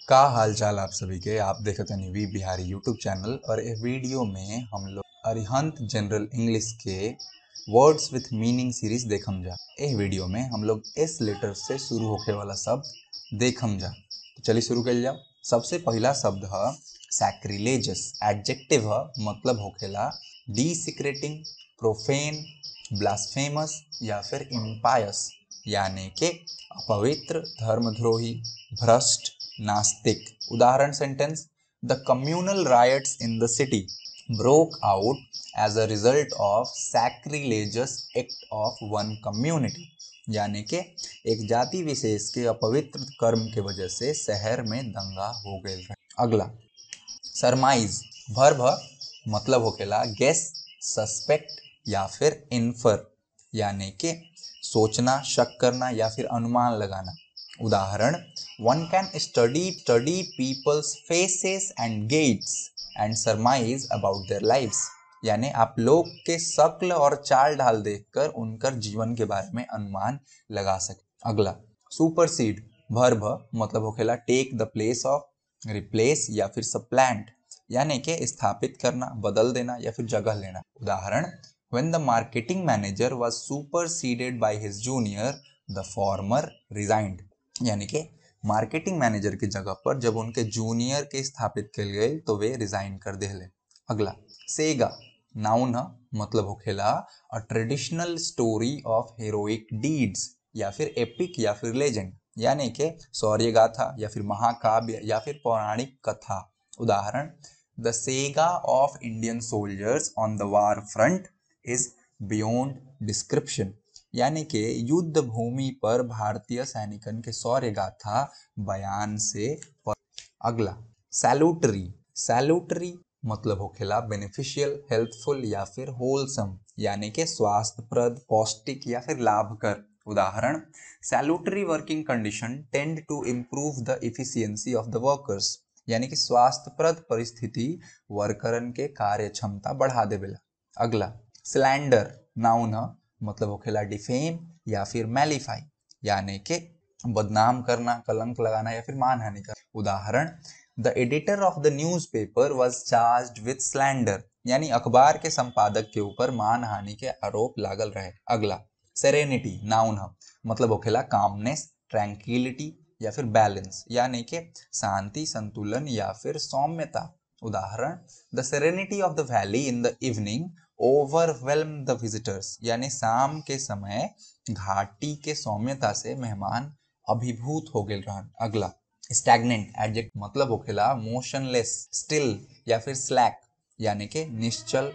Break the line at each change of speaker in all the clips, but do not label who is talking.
का हाल चाल आप सभी के। आप देखते हैं वी बिहारी यूट्यूब चैनल और इस वीडियो में हम लोग अरिहंत जनरल इंग्लिश के वर्ड्स विथ मीनिंग सीरीज देखम जा। इस वीडियो में हम लोग इस लेटर से शुरू होके वाला शब्द देखम जा। तो चलिए शुरू कर जाओ। सबसे पहला शब्द है सैक्रिलेजस। एडजेक्टिव है, मतलब होखेला डिसिक्रेटिंग, प्रोफेन, ब्लास्फेमस या फिर इम्पायस, यानी के अपवित्र, धर्मद्रोही, भ्रष्ट, नास्तिक। उदाहरण sentence: the communal riots in the city broke out as a result of sacrilegious act of one community, यानी कि एक जाति विशेष के अपवित्र कर्म के वजह से शहर में दंगा हो गए। अगला सरमाइज। वर्ब मतलब होखेला गेस, सस्पेक्ट या फिर इन्फर, यानी कि सोचना, शक करना या फिर अनुमान लगाना। उदाहरण: one can study peoples faces and gets and surmise about their lives, यानी आप लोग के शक्ल और चाल ढाल देखकर उनकर जीवन के बारे में अनुमान लगा सके। अगला सुपरसीड। वर्ब मतलब होखेला take the place of, replace या फिर सप्लांट, यानी कि स्थापित करना, बदल देना या फिर जगह लेना। उदाहरण: when the marketing manager was superseded by his junior, the former resigned, यानी कि मार्केटिंग मैनेजर की जगह पर जब उनके जूनियर के स्थापित किए गए तो वे रिजाइन कर देले। अगला सेगा। नाउन मतलब होखेला a traditional story of heroic deeds, या फिर एपिक या फिर लेजेंड, यानी कि शौर्य गाथा या फिर महाकाव्य या फिर पौराणिक कथा। उदाहरण: the Sega of Indian soldiers on the war front is beyond description, यानी कि युद्ध भूमि पर भारतीय सैनिकन के शौर्य गाथा बयान से पर। अगला सैल्यूटरी। सैल्यूटरी मतलब होखेला बेनिफिशियल, हेल्पफुल या फिर होलसम, यानी कि स्वास्थ्यप्रद, पौष्टिक या फिर लाभकर। उदाहरण: salutary working condition tend to improve the efficiency of the workers, यानी कि स्वास्थ्यप्रद परिस्थिति वर्करन के कार्य क्षमता बढ़ा देवेला। अगला स्लैंडर। नाउन मतलब होखेला डिफेम या फिर मैलिफाई, यानी कि बदनाम करना, कलंक लगाना या फिर मानहानि करना। उदाहरण: the editor of the newspaper was charged with slander, यानी अखबार के संपादक के ऊपर मानहानि के आरोप लागल रहे। अगला सेरेनिटी। नाउन मतलब होखेला कामनेस, ट्रैंक्विलिटी या फिर बैलेंस, यानी कि शांति, संतुलन या फिर सौम्यता। उदाहरण: the serenity of the valley in the evening overwhelm the visitors, यानी शाम के समय घाटी के सौम्यता से मेहमान अभिभूत हो गए रहन। अगला स्टैग्नेंट। एडजेक्ट मतलब होखेला मोशनलेस, स्टिल या फिर स्लैक, यानी कि निश्चल,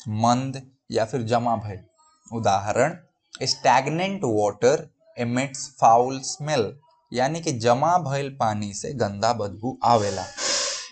मंद या फिर जमा भय। उदाहरण: stagnant water emits foul smell, यानी कि जमा भइल पानी से गंदा बदबू आवेला।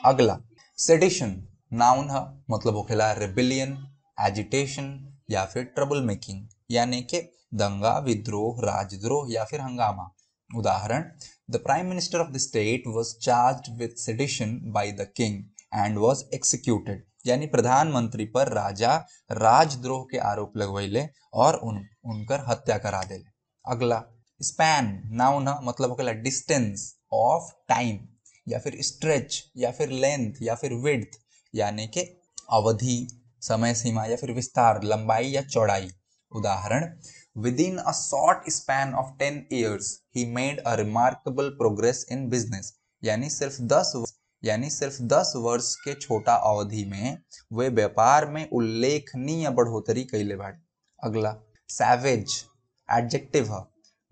अगला सेडिशन। नाउन मतलब होखेला रेबिलियन, एजिटेशन या फिर ट्रबल मेकिंग, यानी कि दंगा, विद्रोह, राजद्रोह या फिर हंगामा। उदाहरण: the prime minister of the state was charged with sedition by the king and was executed, यानी प्रधानमंत्री पर राजा राजद्रोह के आरोप लगवैले और उनकर हत्या करा देले। अगला स्पैन। नाउन मतलब होखेला डिस्टेंस ऑफ टाइम या फिर स्ट्रेच या फिर लेंथ या फिर विड्थ, यानी कि अवधि, समय सीमा या फिर विस्तार, लंबाई या चौड़ाई। उदाहरण: within a short span of 10 years he made a remarkable progress in business, यानी सिर्फ 10 वर्ष के छोटा अवधि में वे व्यापार में उल्लेखनीय बढ़ोतरी कैले बाड़े। अगला सैवेज। एडजेक्टिव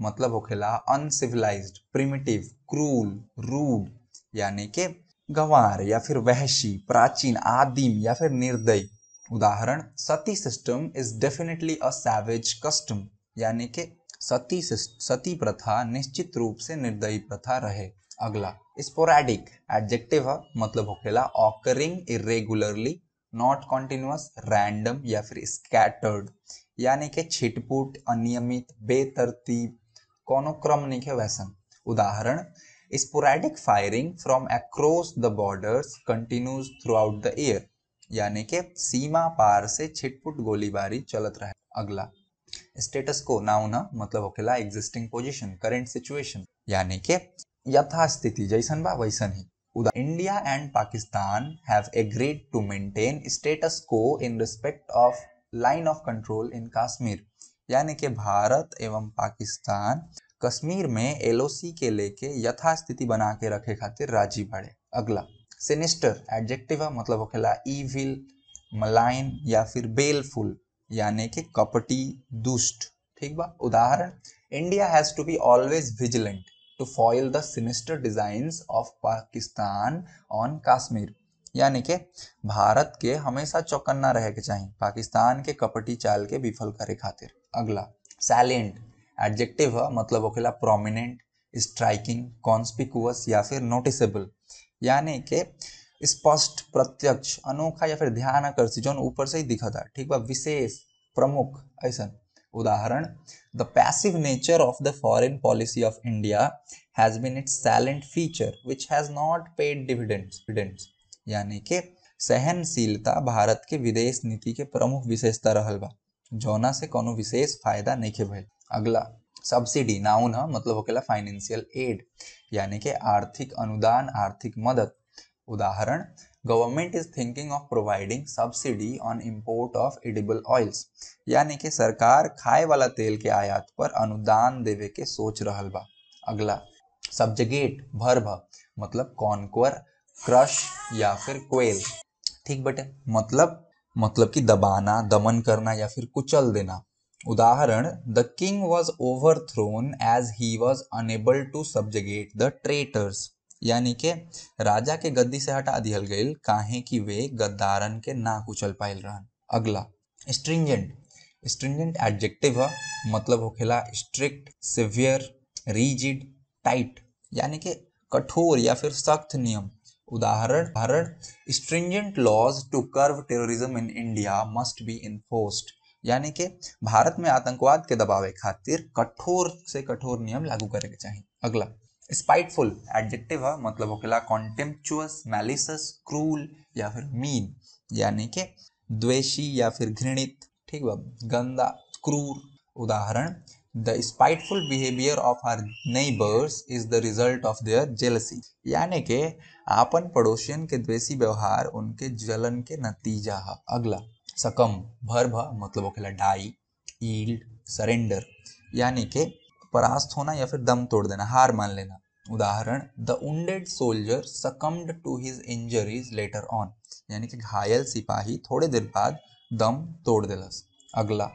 मतलब होखेला अनसिविलाइज्ड, प्रिमिटिव, क्रूल, रूड, यानी कि गंवार या फिर वहशी, प्राचीन, आदिम या फिर निर्दयी। उदाहरण: sati system is definitely a savage custom, यानी कि सती प्रथा निश्चित रूप से निर्दयी प्रथा रहे। अगला स्पोरैडिक। एडजेक्टिव मतलब होखेला occurring irregularly, not continuous, random या फिर स्कैटर्ड, यानी कि छिटपुट, अनियमित, बेतरतीब, कोनो क्रम नहीं है वैसन। उदाहरण: sporadic firing from across the borders continues through out the year, यानी कि सीमा पार से छिटपुट गोलीबारी चलत रहे। अगला स्टेटस को। नाउन मतलब होखेला एग्जिस्टिंग पोजीशन, करंट सिचुएशन, यानी कि यथास्थिति जैसन बा वैसन ही। India and Pakistan have agreed to maintain status quo in respect of line of control in Kashmir। यानी कि भारत एवं पाकिस्तान कश्मीर में एलओसी के लेके यथास्थिति बना के रखे खातिर राजी बाड़े। अगला सिनिस्टर एडजेक्टिव मतलब होखेला इविल, मलाइन या फिर बेलफुल यानी कि कपटी, दुष्ट। ठीक बा। उदाहरण India has to be always vigilant to foil the sinister designs of Pakistan on Kashmir। यानी कि भारत के हमेशा चौकन्ना रहे के चाहिए पाकिस्तान के कपटी चाल के विफल करे खातिर। अगला सैलिएंट एडजेक्टिव मतलब होखेला प्रोमिनेंट, स्ट्राइकिंग, कॉन्स्पिकुअस या फिर नोटिसेबल यानी कि स्पष्ट, प्रत्यक्ष, अनोखा या फिर ध्यान आकर्षित जो ऊपर से ही दिखता। ठीक बा। विशेष, प्रमुख ऐसा। उदाहरण the passive nature of the foreign policy of India has been its salient feature which has not paid dividends यानी कि सहनशीलता भारत के विदेश नीति के प्रमुख विशेषता रहल बा जौना से कोनो विशेष फायदा नहीं के भइल। अगला सब्सिडी नाउन है मतलब होकेला फाइनेंशियल एड यानी कि आर्थिक अनुदान, आर्थिक मदद। उदाहरण government is thinking of providing subsidy on import of edible oils यानी कि सरकार खाए वाला तेल के आयात पर अनुदान देवे के सोच रहल बा। अगला सब्जगेट वर्ब मतलब कॉन्क्वर, क्रश या फिर क्वेल। ठीक बटे मतलब कि दबाना, दमन करना या फिर कुचल देना। उदाहरण the king was overthrown as he was unable to subjugate the traitors यानी कि राजा के गद्दी से हटा दिहल गईल काहे कि वे गद्दारन के ना कुचल पाइल रहन। अगला स्ट्रिंजेंट एडजेक्टिव मतलब होखेला स्ट्रिक्ट, सिवियर, रिजिड, टाइट यानी कि कठोर या फिर सख्त नियम। उदाहरण stringent laws to curb terrorism in India must be enforced यानी कि भारत में आतंकवाद के दबावे खातिर कठोर से कठोर नियम लागू करे के चाहिए। अगला स्पाइटफुल एडजेक्टिव मतलब होखेला कॉन्टेम्पचुअस, मैलिसस, क्रूल या फिर मीन यानी कि द्वेषी या फिर घृणित। ठीक बा। गंदा, क्रूर। उदाहरण the spiteful behaviour of our neighbours is the result of their jealousy यानी कि आपन पड़ोसियन के द्वेषी व्यवहार उनके जलन के नतीजा है। अगला सकम वर्ब मतलब होखेला डाई, यील्ड, सरेंडर यानी कि परास्त होना या फिर दम तोड़ देना, हार मान लेना। उदाहरण the wounded soldier succumbed to his injuries later on यानी कि घायल सिपाही थोड़े देर बाद दम तोड़ देलस। अगला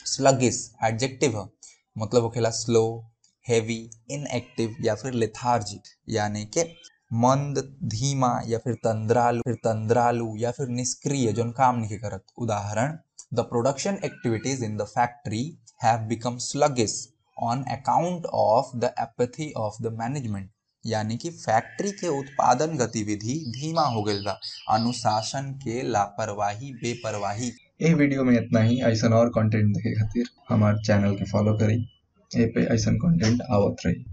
स्लगिश एडजेक्टिव मतलब होखेला स्लो, हेवी, इनएक्टिव या फिर लेथार्जिक यानी कि मंद, धीमा या फिर तंद्रालु या फिर निष्क्रिय जो काम नहीं करत। उदाहरण the production activities in the factory have become sluggish on account of the apathy of the management यानी कि फैक्ट्री के उत्पादन गतिविधि धीमा हो गई बा अनुशासन के लापरवाही, बेपरवाही। ए वीडियो में इतना ही। ऐसा और कंटेंट देखे खातिर हमारे चैनल के फॉलो करी। ए पे ऐसा कंटेंट आवत रही।